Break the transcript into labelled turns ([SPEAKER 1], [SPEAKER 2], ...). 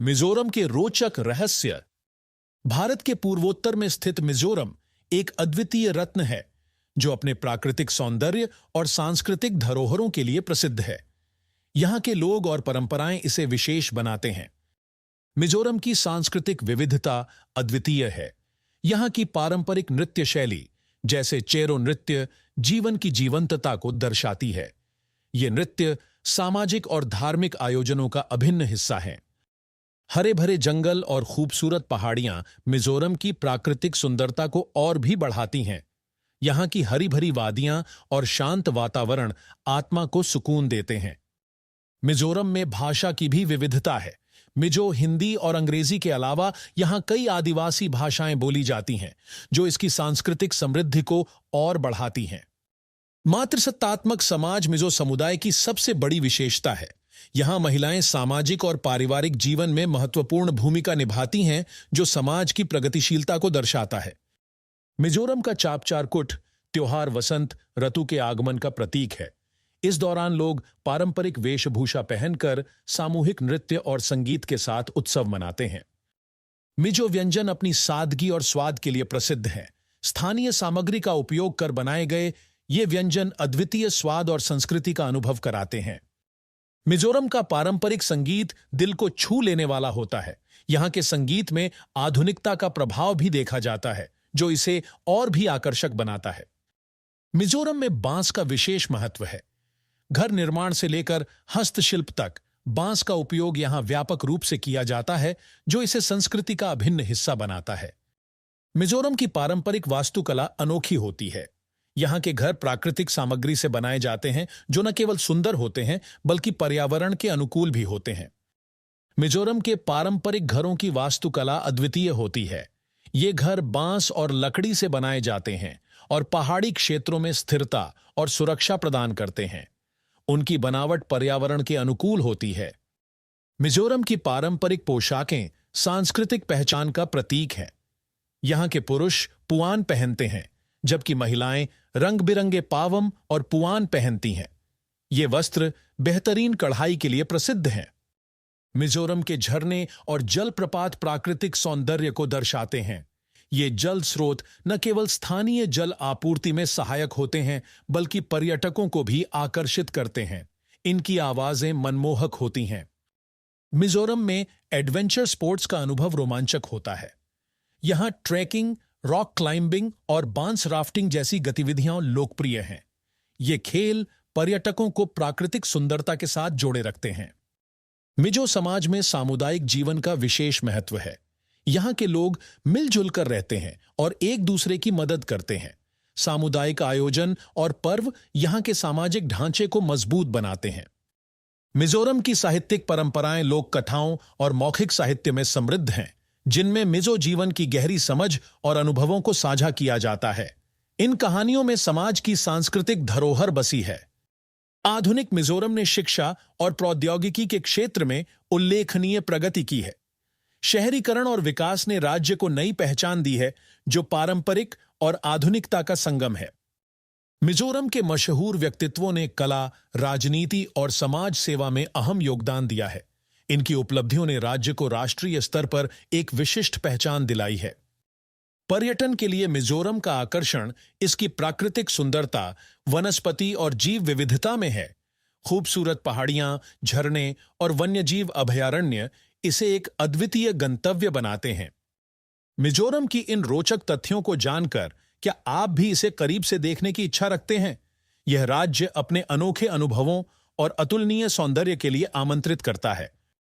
[SPEAKER 1] मिजोरम के रोचक रहस्य। भारत के पूर्वोत्तर में स्थित मिजोरम एक अद्वितीय रत्न है जो अपने प्राकृतिक सौंदर्य और सांस्कृतिक धरोहरों के लिए प्रसिद्ध है। यहां के लोग और परंपराएं इसे विशेष बनाते हैं। मिजोरम की सांस्कृतिक विविधता अद्वितीय है। यहां की पारंपरिक नृत्य शैली जैसे चेरो नृत्य जीवन की जीवंतता को दर्शाती है। ये नृत्य सामाजिक और धार्मिक आयोजनों का अभिन्न हिस्सा हैं। हरे भरे जंगल और खूबसूरत पहाड़ियां मिजोरम की प्राकृतिक सुंदरता को और भी बढ़ाती हैं। यहां की हरी भरी वादियां और शांत वातावरण आत्मा को सुकून देते हैं। मिजोरम में भाषा की भी विविधता है। मिजो हिंदी और अंग्रेजी के अलावा यहां कई आदिवासी भाषाएं बोली जाती हैं, जो इसकी सांस्कृतिक समृद्धि को और बढ़ाती हैं। मातृसत्तात्मक समाज मिजो समुदाय की सबसे बड़ी विशेषता है। यहां महिलाएं सामाजिक और पारिवारिक जीवन में महत्वपूर्ण भूमिका निभाती हैं, जो समाज की प्रगतिशीलता को दर्शाता है। मिजोरम का चापचारकुट त्योहार वसंत ऋतु के आगमन का प्रतीक है। इस दौरान लोग पारंपरिक वेशभूषा पहनकर सामूहिक नृत्य और संगीत के साथ उत्सव मनाते हैं। मिजो व्यंजन अपनी सादगी और स्वाद के लिए प्रसिद्ध हैं। स्थानीय सामग्री का उपयोग कर बनाए गए ये व्यंजन अद्वितीय स्वाद और संस्कृति का अनुभव कराते हैं। मिजोरम का पारंपरिक संगीत दिल को छू लेने वाला होता है। यहां के संगीत में आधुनिकता का प्रभाव भी देखा जाता है, जो इसे और भी आकर्षक बनाता है। मिजोरम में बांस का विशेष महत्व है। घर निर्माण से लेकर हस्तशिल्प तक बांस का उपयोग यहां व्यापक रूप से किया जाता है, जो इसे संस्कृति का अभिन्न हिस्सा बनाता है। मिजोरम की पारंपरिक वास्तुकला अनोखी होती है। यहां के घर प्राकृतिक सामग्री से बनाए जाते हैं, जो न केवल सुंदर होते हैं बल्कि पर्यावरण के अनुकूल भी होते हैं। मिजोरम के पारंपरिक घरों की वास्तुकला अद्वितीय होती है। ये घर बांस और लकड़ी से बनाए जाते हैं और पहाड़ी क्षेत्रों में स्थिरता और सुरक्षा प्रदान करते हैं। उनकी बनावट पर्यावरण के अनुकूल होती है। मिजोरम की पारंपरिक पोशाकें सांस्कृतिक पहचान का प्रतीक हैं। यहां के पुरुष पुआन पहनते हैं, जबकि महिलाएं रंग बिरंगे पावम और पुआन पहनती हैं। ये वस्त्र बेहतरीन कढ़ाई के लिए प्रसिद्ध हैं। मिजोरम के झरने और जलप्रपात प्राकृतिक सौंदर्य को दर्शाते हैं। ये जल स्रोत न केवल स्थानीय जल आपूर्ति में सहायक होते हैं, बल्कि पर्यटकों को भी आकर्षित करते हैं। इनकी आवाजें मनमोहक होती हैं। मिजोरम में एडवेंचर स्पोर्ट्स का अनुभव रोमांचक होता है। यहां ट्रैकिंग, रॉक क्लाइंबिंग और बांस राफ्टिंग जैसी गतिविधियां लोकप्रिय हैं। ये खेल पर्यटकों को प्राकृतिक सुंदरता के साथ जोड़े रखते हैं। मिजो समाज में सामुदायिक जीवन का विशेष महत्व है। यहां के लोग मिलजुल कर रहते हैं और एक दूसरे की मदद करते हैं। सामुदायिक आयोजन और पर्व यहां के सामाजिक ढांचे को मजबूत बनाते हैं। मिजोरम की साहित्यिक परंपराएं लोक कथाओं और मौखिक साहित्य में समृद्ध हैं, जिनमें मिजो जीवन की गहरी समझ और अनुभवों को साझा किया जाता है। इन कहानियों में समाज की सांस्कृतिक धरोहर बसी है। आधुनिक मिजोरम ने शिक्षा और प्रौद्योगिकी के क्षेत्र में उल्लेखनीय प्रगति की है। शहरीकरण और विकास ने राज्य को नई पहचान दी है, जो पारंपरिक और आधुनिकता का संगम है। मिजोरम के मशहूर व्यक्तित्वों ने कला, राजनीति और समाज सेवा में अहम योगदान दिया है। इनकी उपलब्धियों ने राज्य को राष्ट्रीय स्तर पर एक विशिष्ट पहचान दिलाई है। पर्यटन के लिए मिजोरम का आकर्षण इसकी प्राकृतिक सुंदरता, वनस्पति और जीव विविधता में है। खूबसूरत पहाड़ियां, झरने और वन्यजीव अभयारण्य इसे एक अद्वितीय गंतव्य बनाते हैं। मिजोरम की इन रोचक तथ्यों को जानकर क्या आप भी इसे करीब से देखने की इच्छा रखते हैं? यह राज्य अपने अनोखे अनुभवों और अतुलनीय सौंदर्य के लिए आमंत्रित करता है।